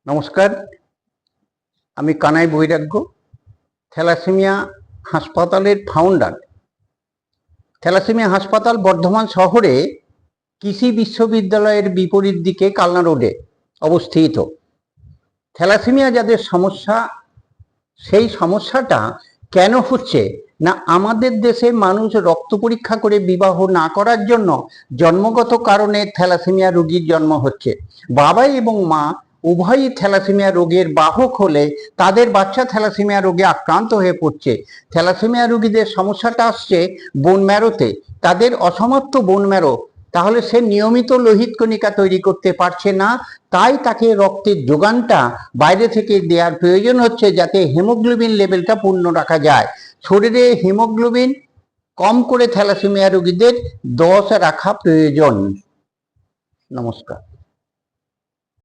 নমস্কার, আমি কানাই বৈরাগ্য, থ্যালাসেমিয়া হাসপাতালের ফাউন্ডার। থ্যালাসেমিয়া হাসপাতাল বর্ধমান শহরে কৃষি বিশ্ববিদ্যালয়ের বিপরীত দিকে কালনা রোডে অবস্থিত। থ্যালাসেমিয়া যাদের সমস্যা, সেই সমস্যাটা কেন হচ্ছে না, আমাদের দেশে মানুষ রক্ত পরীক্ষা করে বিবাহ না করার জন্য জন্মগত কারণে থ্যালাসেমিয়া রোগীর জন্ম হচ্ছে। বাবা এবং মা উভয়ই থ্যালাসেমিয়া রোগের বাহক হলে তাদের বাচ্চা থ্যালাসেমিয়া রোগে আক্রান্ত হয়ে পড়ছে। থ্যালাসেমিয়া রোগীদের সমস্যাটা আসছে বোন ম্যারোতে, তাদের অসমর্থ বোন ম্যারো, তাহলে সে নিয়মিত লোহিত কণিকা তৈরি করতে পারছে না, তাই তাকে রক্তের যোগানটা বাইরে থেকে দেওয়ার প্রয়োজন হচ্ছে, যাতে হিমোগ্লোবিন লেভেলটা পূর্ণ রাখা যায়। শরীরে হিমোগ্লোবিন কম করে থ্যালাসেমিয়া রোগীদের 10 রাখা প্রয়োজন। নমস্কার।